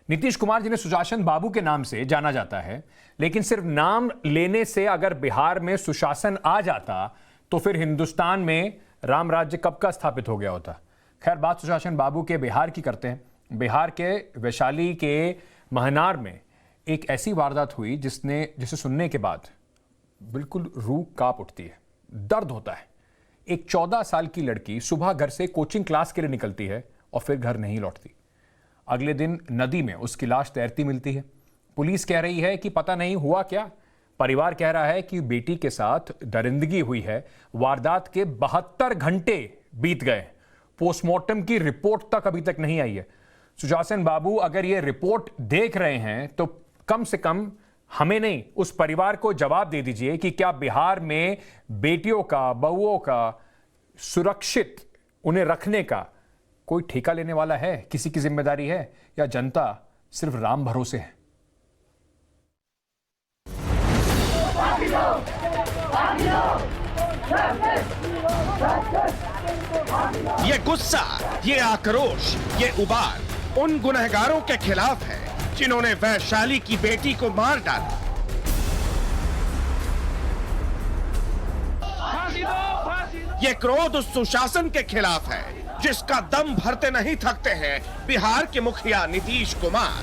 नीतीश कुमार जिन्हें सुशासन बाबू के नाम से जाना जाता है, लेकिन सिर्फ नाम लेने से अगर बिहार में सुशासन आ जाता तो फिर हिंदुस्तान में राम राज्य कब का स्थापित हो गया होता। खैर, बात सुशासन बाबू के बिहार की करते हैं। बिहार के वैशाली के महनार में एक ऐसी वारदात हुई जिसे सुनने के बाद बिल्कुल रूह कांप उठती है, दर्द होता है। एक 14 साल की लड़की सुबह घर से कोचिंग क्लास के लिए निकलती है और फिर घर नहीं लौटती। अगले दिन नदी में उसकी लाश तैरती मिलती है। पुलिस कह रही है कि पता नहीं हुआ क्या। परिवार कह रहा है कि बेटी के साथ दरिंदगी हुई है। वारदात के 72 घंटे बीत गए, पोस्टमार्टम की रिपोर्ट तक अभी तक नहीं आई है। सुशासन बाबू अगर ये रिपोर्ट देख रहे हैं तो कम से कम हमें नहीं, उस परिवार को जवाब दे दीजिए कि क्या बिहार में बेटियों का, बहुओं का सुरक्षित उन्हें रखने का कोई ठेका लेने वाला है, किसी की जिम्मेदारी है, या जनता सिर्फ राम भरोसे है। ये गुस्सा, ये आक्रोश, ये उबाल उन गुनहगारों के खिलाफ है जिन्होंने वैशाली की बेटी को मार डाला। ये क्रोध उस सुशासन के खिलाफ है जिसका दम भरते नहीं थकते हैं बिहार के मुखिया नीतीश कुमार।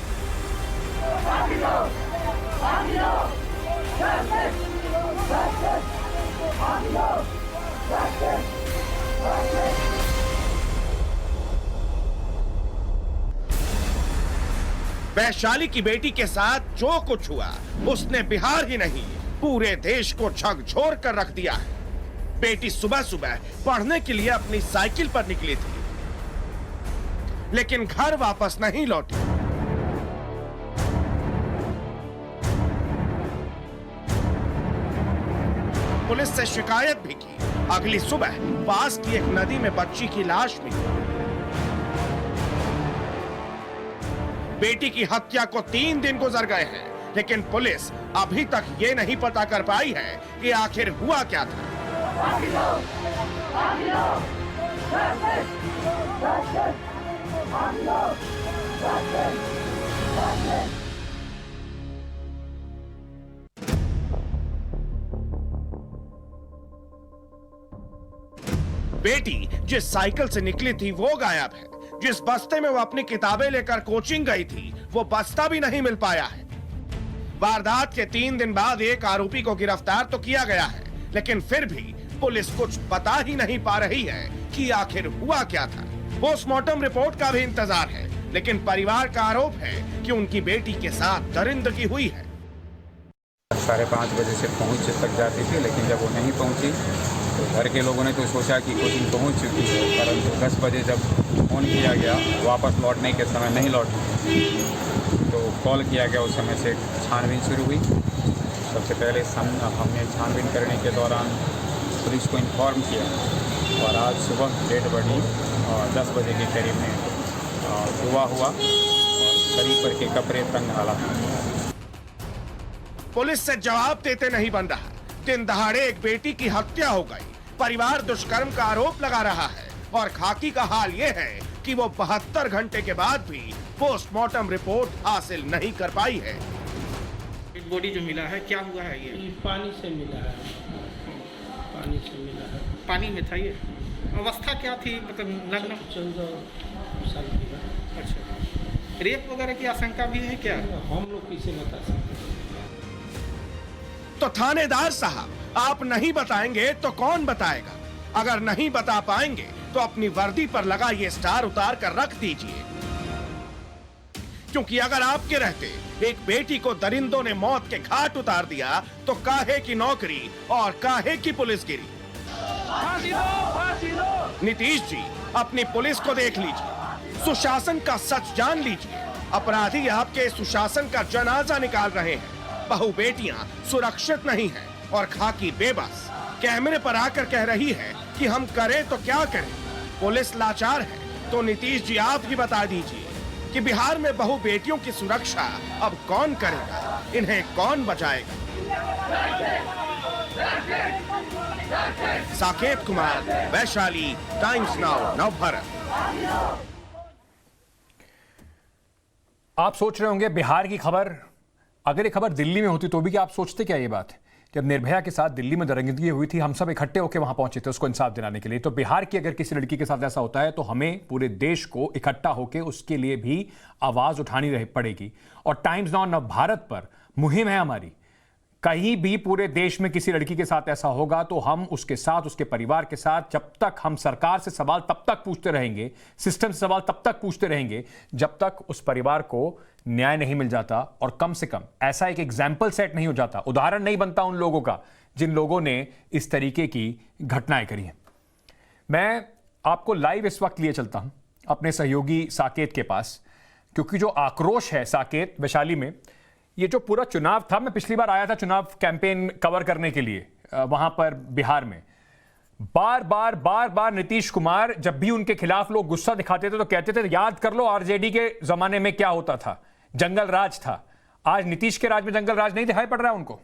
वैशाली की बेटी के साथ जो कुछ हुआ उसने बिहार ही नहीं पूरे देश को झकझोर कर रख दिया है। बेटी सुबह सुबह पढ़ने के लिए अपनी साइकिल पर निकली थी, लेकिन घर वापस नहीं लौटी। पुलिस से शिकायत भी की। अगली सुबह पास की एक नदी में बच्ची की लाश मिली। बेटी की हत्या को 3 दिन गुजर गए हैं, लेकिन पुलिस अभी तक ये नहीं पता कर पाई है कि आखिर हुआ क्या था। बेटी जिस साइकिल से निकली थी वो गायब है। जिस बस्ते में वो अपनी किताबें लेकर कोचिंग गई थी वो बस्ता भी नहीं मिल पाया है। वारदात के 3 दिन बाद एक आरोपी को गिरफ्तार तो किया गया है, लेकिन फिर भी पुलिस कुछ बता ही नहीं पा रही है कि आखिर हुआ क्या था। पोस्टमार्टम रिपोर्ट का भी इंतजार है, लेकिन परिवार का आरोप है कि उनकी बेटी के साथ दरिंदगी हुई है। 5:30 बजे से पहुंच तक जाती थी, लेकिन जब वो नहीं पहुंची तो घर के लोगों ने तो सोचा कि कोचिंग पहुंच चुकी है, परंतु 10 बजे जब फ़ोन किया गया वापस लौटने के समय नहीं लौटी तो कॉल किया गया। उस समय से छानबीन शुरू हुई। सबसे पहले हमने छानबीन करने के दौरान पुलिस को इन्फॉर्म किया और आज सुबह डेड बॉडी 10 बजे के करीब में हुआ और शरीर पर के कपड़े तंग हालत। पुलिस से जवाब देते नहीं बन रहा। दिन दहाड़े एक बेटी की हत्या हो गई। परिवार दुष्कर्म का आरोप लगा रहा है और खाकी का हाल ये है कि वो 72 घंटे के बाद भी पोस्टमार्टम रिपोर्ट हासिल नहीं कर पाई है। बॉडी जो मिला है क्या हुआ है? ये पानी से मिला है। पानी से मिला है। पानी में था ये? अवस्था क्या थी? मतलब नग्न? 14 साल की है। अच्छा, रेप वगैरह की आशंका भी है क्या? हम लोग किसे बता सकते हैं? तो थानेदार साहब, आप नहीं बताएंगे तो कौन बताएगा? अगर नहीं बता पाएंगे तो अपनी वर्दी पर लगा ये स्टार उतार कर रख दीजिए, क्योंकि अगर आपके रहते एक बेटी को दरिंदों ने मौत के घाट उतार दिया तो काहे की नौकरी और काहे की पुलिसगिरी। नीतीश जी, अपनी पुलिस को देख लीजिए, सुशासन का सच जान लीजिए। अपराधी आपके सुशासन का जनाजा निकाल रहे हैं। बहु बेटियां सुरक्षित नहीं हैं और खाकी बेबस कैमरे पर आकर कह रही है कि हम करें तो क्या करें। पुलिस लाचार है तो नीतीश जी आप ही बता दीजिए कि बिहार में बहु बेटियों की सुरक्षा अब कौन करेगा, इन्हें कौन बचाएगा। Saket Kumar, Vaishali, times now, Navbharat. आप सोच रहे होंगे बिहार की खबर, अगर ये खबर दिल्ली में होती तो भी क्या आप सोचते क्या ये बात? जब निर्भया के साथ दिल्ली में दरिंदगी हुई थी, हम सब इकट्ठे होकर वहां पहुंचे थे उसको इंसाफ दिलाने के लिए। तो बिहार की अगर किसी लड़की के साथ ऐसा होता है तो हमें पूरे देश को इकट्ठा होकर उसके लिए भी आवाज उठानी पड़ेगी। और टाइम्स नाउ नव भारत पर मुहिम है हमारी, कहीं भी पूरे देश में किसी लड़की के साथ ऐसा होगा तो हम उसके साथ, उसके परिवार के साथ, जब तक हम सरकार से सवाल तब तक पूछते रहेंगे, सिस्टम से सवाल तब तक पूछते रहेंगे जब तक उस परिवार को न्याय नहीं मिल जाता और कम से कम ऐसा एक एग्जाम्पल सेट नहीं हो जाता, उदाहरण नहीं बनता उन लोगों का जिन लोगों ने इस तरीके की घटनाएं करी हैं। मैं आपको लाइव इस वक्त लिए चलता हूं अपने सहयोगी साकेत के पास, क्योंकि जो आक्रोश है साकेत वैशाली में, ये जो पूरा चुनाव था, मैं पिछली बार आया था चुनाव कैंपेन कवर करने के लिए वहां पर बिहार में, बार बार नीतीश कुमार जब भी उनके खिलाफ लोग गुस्सा दिखाते थे तो कहते थे याद कर लो आरजेडी के जमाने में क्या होता था, जंगल राज था। आज नीतीश के राज में जंगल राज नहीं दिखाई पड़ रहा है उनको।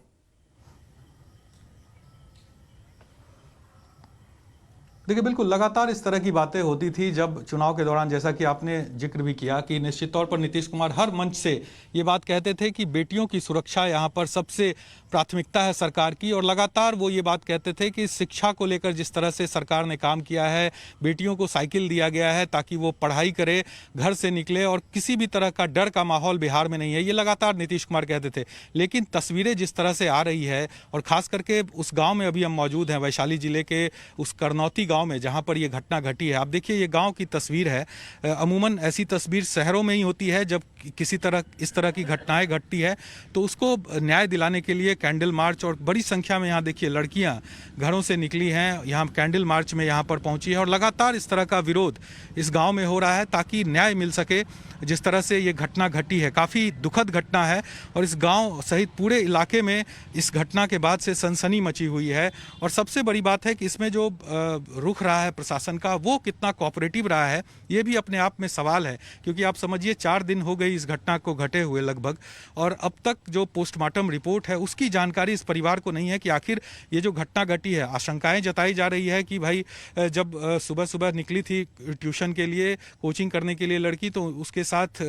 देखिए, बिल्कुल लगातार इस तरह की बातें होती थी जब चुनाव के दौरान, जैसा कि आपने जिक्र भी किया कि निश्चित तौर पर नीतीश कुमार हर मंच से ये बात कहते थे कि बेटियों की सुरक्षा यहाँ पर सबसे प्राथमिकता है सरकार की। और लगातार वो ये बात कहते थे कि शिक्षा को लेकर जिस तरह से सरकार ने काम किया है, बेटियों को साइकिल दिया गया है ताकि वो पढ़ाई करे, घर से निकले, और किसी भी तरह का डर का माहौल बिहार में नहीं है, ये लगातार नीतीश कुमार कहते थे। लेकिन तस्वीरें जिस तरह से आ रही है, और खास करके उस गाँव में अभी हम मौजूद हैं, वैशाली जिले के उस करनौती गाँव में जहाँ पर ये घटना घटी है, आप देखिए ये गाँव की तस्वीर है। अमूमन ऐसी तस्वीर शहरों में ही होती है, जब किसी तरह इस तरह की घटनाएं घटती है तो उसको न्याय दिलाने के लिए कैंडल मार्च, और बड़ी संख्या में यहाँ देखिए लड़कियां घरों से निकली हैं, यहाँ कैंडल मार्च में यहाँ पर पहुंची है, और लगातार इस तरह का विरोध इस गांव में हो रहा है ताकि न्याय मिल सके। जिस तरह से ये घटना घटी है, काफ़ी दुखद घटना है, और इस गांव सहित पूरे इलाके में इस घटना के बाद से सनसनी मची हुई है। और सबसे बड़ी बात है कि इसमें जो रुख रहा है प्रशासन का, वो कितना कोऑपरेटिव रहा है, ये भी अपने आप में सवाल है। क्योंकि आप समझिए 4 दिन हो गई इस घटना को घटे हुए लगभग, और अब तक जो पोस्टमार्टम रिपोर्ट है उसकी जानकारी इस परिवार को नहीं है कि आखिर ये जो घटना घटी है। आशंकाएं जताई जा रही है कि भाई जब सुबह सुबह निकली थी ट्यूशन के लिए, कोचिंग करने के लिए लड़की, तो उसके साथ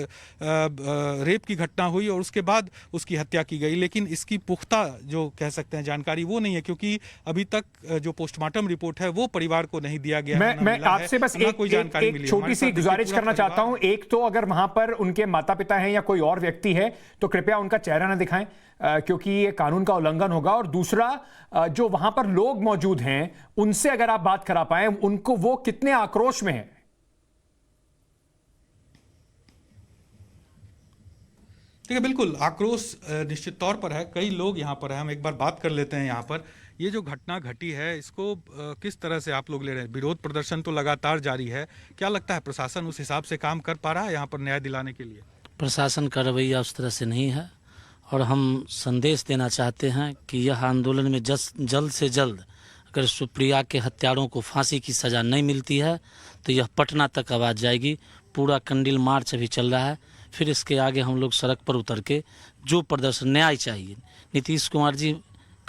रेप की घटना हुई और उसके बाद उसकी हत्या की गई। लेकिन इसकी पुख्ता जो कह सकते हैं जानकारी वो नहीं है, क्योंकि अभी तक जो पोस्टमार्टम रिपोर्ट है वो परिवार को नहीं दिया गया। मैं आपसे बस एक छोटी सी गुजारिश करना चाहता हूं। एक तो अगर वहां पर उनके माता पिता हैं या कोई और व्यक्ति है तो कृपया उनका चेहरा ना दिखाएं, क्योंकि ये कानून का उल्लंघन होगा। और दूसरा, जो वहां पर लोग मौजूद हैं उनसे अगर आप बात करा पाए, उनको वो कितने आक्रोश में है। ठीक है, बिल्कुल आक्रोश निश्चित तौर पर है, कई लोग यहाँ पर हैं। हम एक बार बात कर लेते हैं यहाँ पर। ये जो घटना घटी है इसको किस तरह से आप लोग ले रहे हैं? विरोध प्रदर्शन तो लगातार जारी है, क्या लगता है प्रशासन उस हिसाब से काम कर पा रहा है यहाँ पर न्याय दिलाने के लिए? प्रशासन का रवैया उस तरह से नहीं है, और हम संदेश देना चाहते हैं कि यह आंदोलन में जल्द से जल्द अगर सुप्रिया के हत्यारों को फांसी की सज़ा नहीं मिलती है तो यह पटना तक आवाज़ जाएगी। पूरा कैंडल मार्च अभी चल रहा है, फिर इसके आगे हम लोग सड़क पर उतर के जो प्रदर्शन, न्याय चाहिए। नीतीश कुमार जी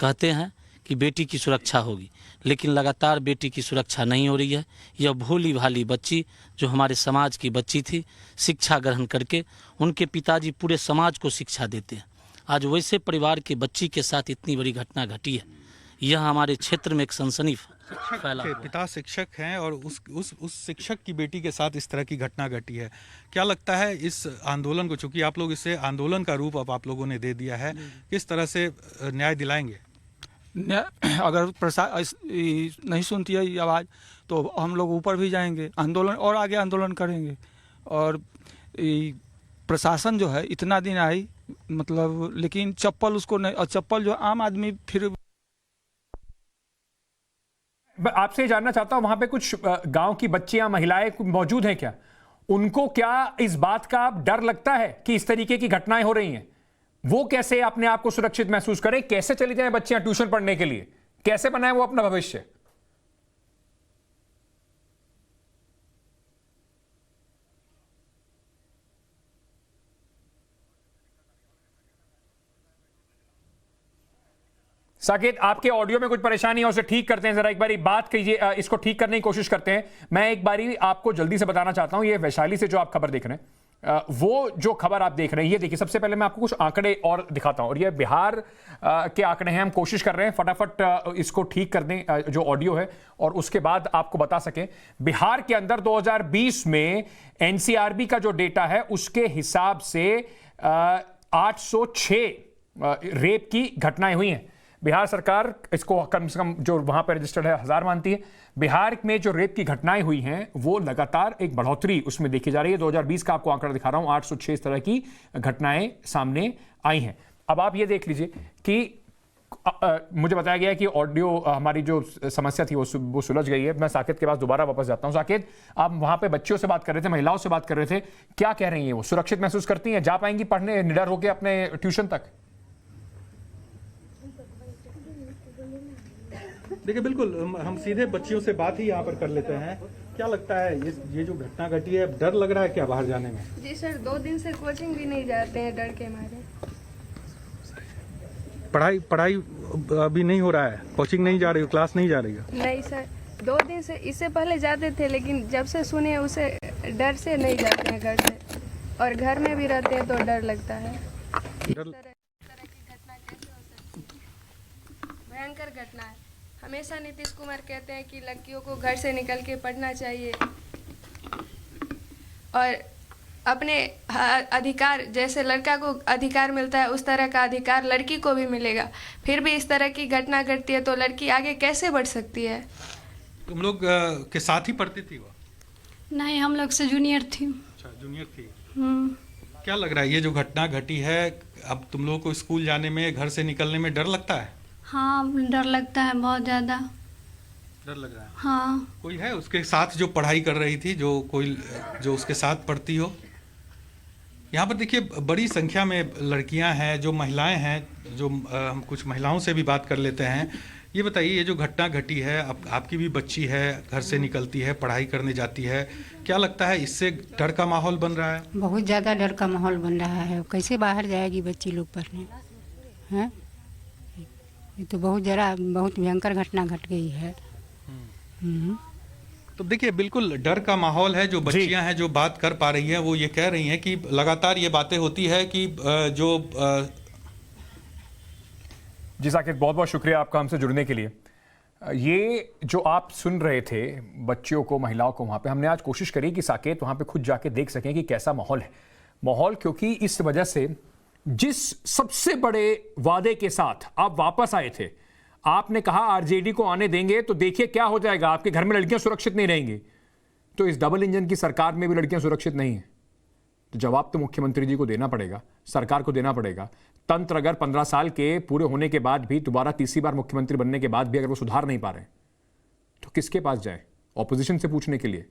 कहते हैं कि बेटी की सुरक्षा होगी, लेकिन लगातार बेटी की सुरक्षा नहीं हो रही है। यह भोली भाली बच्ची जो हमारे समाज की बच्ची थी, शिक्षा ग्रहण करके उनके पिताजी पूरे समाज को शिक्षा देते हैं, आज वैसे परिवार के बच्ची के साथ इतनी बड़ी घटना घटी है। यह हमारे क्षेत्र में एक सनसनी फैला। पिता शिक्षक हैं और उस शिक्षक की बेटी के साथ इस तरह की घटना घटी है। क्या लगता है इस आंदोलन को, चूंकि आप लोग इसे आंदोलन का रूप अब आप लोगों ने दे दिया है, किस तरह से न्याय दिलाएंगे? अगर प्रशासन नहीं सुनती है ये आवाज़ तो हम लोग ऊपर भी जाएंगे, आंदोलन और आगे आंदोलन करेंगे। और प्रशासन जो है इतना दिन आई, मतलब, लेकिन चप्पल उसको नहीं, और चप्पल जो आम आदमी फिर। आपसे जानना चाहता हूं, वहां पे कुछ गांव की बच्चियां, महिलाएं मौजूद हैं क्या? उनको क्या इस बात का डर लगता है कि इस तरीके की घटनाएं हो रही हैं? वो कैसे अपने आप को सुरक्षित महसूस करें? कैसे चली जाएं बच्चियां ट्यूशन पढ़ने के लिए? कैसे बनाएं वो अपना भविष्य? साकेत, आपके ऑडियो में कुछ परेशानी है, उसे ठीक करते हैं। जरा एक बारी बात कीजिए, इसको ठीक करने की कोशिश करते हैं। मैं एक बारी आपको जल्दी से बताना चाहता हूं, ये वैशाली से जो आप खबर देख रहे हैं, वो जो खबर आप देख रहे हैं, ये देखिए, सबसे पहले मैं आपको कुछ आंकड़े और दिखाता हूं, और ये बिहार के आंकड़े हैं। हम कोशिश कर रहे हैं फटाफट इसको ठीक कर दें, जो ऑडियो है, और उसके बाद आपको बता सकें। बिहार के अंदर 2020 में एनसीआरबी का जो डेटा है उसके हिसाब से 806 रेप की घटनाएं हुई हैं। बिहार सरकार इसको कम से कम जो वहां पर रजिस्टर्ड है 1000 मानती है। बिहार में जो रेप की घटनाएं हुई हैं वो लगातार एक बढ़ोतरी उसमें देखी जा रही है। 2020 का आपको आंकड़ा दिखा रहा हूं, 806 इस तरह की घटनाएं सामने आई हैं। अब आप ये देख लीजिए कि मुझे बताया गया कि ऑडियो हमारी जो समस्या थी वो सुलझ गई है। मैं साकेत के पास दोबारा वापस जाता हूं। साकेत, आप वहां पे बच्चियों से बात कर रहे थे, महिलाओं से बात कर रहे थे, क्या कह रही हैं वो? सुरक्षित महसूस करती हैं? जा पाएंगी पढ़ने निडर होकर अपने ट्यूशन तक? देखिए बिल्कुल, हम सीधे बच्चियों से बात ही यहाँ पर कर लेते हैं। क्या लगता है ये जो घटना घटी है, डर लग रहा है क्या बाहर जाने में? जी सर, 2 दिन से कोचिंग भी नहीं जाते हैं डर के मारे। पढ़ाई अभी नहीं हो रहा है? कोचिंग नहीं जा रही हो, क्लास नहीं जा रही हो? नहीं सर, 2 दिन से, इससे पहले जाते थे लेकिन जब से सुने उसे डर से नहीं जाते हैं घर से, और घर में भी रहते हैं तो डर लगता है। इस तरह की घटना कैसे हो सकती है? भयंकर घटना है। हमेशा नीतीश कुमार कहते हैं कि लड़कियों को घर से निकल के पढ़ना चाहिए और अपने अधिकार, जैसे लड़का को अधिकार मिलता है उस तरह का अधिकार लड़की को भी मिलेगा। फिर भी इस तरह की घटना घटती है तो लड़की आगे कैसे बढ़ सकती है? तुम लोग के साथ ही पढ़ती थी वो? नहीं, हम लोग से जूनियर थी। अच्छा, जूनियर थी। क्या लग रहा है ये जो घटना घटी है, अब तुम लोगों को स्कूल जाने में, घर से निकलने में डर लगता है? हाँ, डर लगता है, बहुत ज़्यादा डर लग रहा है। हाँ। कोई है उसके साथ जो पढ़ाई कर रही थी, जो उसके साथ पढ़ती हो? यहाँ पर देखिए बड़ी संख्या में लड़कियां हैं, जो महिलाएं हैं, जो हम कुछ महिलाओं से भी बात कर लेते हैं। ये बताइए, ये जो घटना घटी है, आपकी भी बच्ची है, घर से निकलती है, पढ़ाई करने जाती है, क्या लगता है इससे डर का माहौल बन रहा है? बहुत ज़्यादा डर का माहौल बन रहा है। कैसे बाहर जाएगी बच्ची लोग पढ़ने? हैं, ये तो बहुत भयंकर घटना घट गई है। तो देखिए बिल्कुल डर का माहौल है। जो बच्चियां हैं जो बात कर पा रही हैं वो ये कह रही हैं कि लगातार ये बातें होती है कि जी साकेत, बहुत बहुत शुक्रिया आपका हमसे जुड़ने के लिए। ये जो आप सुन रहे थे बच्चियों को, महिलाओं को, वहाँ पे हमने आज कोशिश करी कि साकेत वहाँ पे खुद जाके देख सकें कि कैसा माहौल है। माहौल क्योंकि इस वजह से जिस सबसे बड़े वादे के साथ आप वापस आए थे, आपने कहा आरजेडी को आने देंगे तो देखिए क्या हो जाएगा, आपके घर में लड़कियां सुरक्षित नहीं रहेंगी। तो इस डबल इंजन की सरकार में भी लड़कियां सुरक्षित नहीं है। तो जवाब तो मुख्यमंत्री जी को देना पड़ेगा, सरकार को देना पड़ेगा। तंत्र अगर 15 साल के पूरे होने के बाद भी, दोबारा तीसरी बार मुख्यमंत्री बनने के बाद भी अगर वो सुधार नहीं पा रहे तो किसके पास जाए? ऑपोजिशन से पूछने के लिए?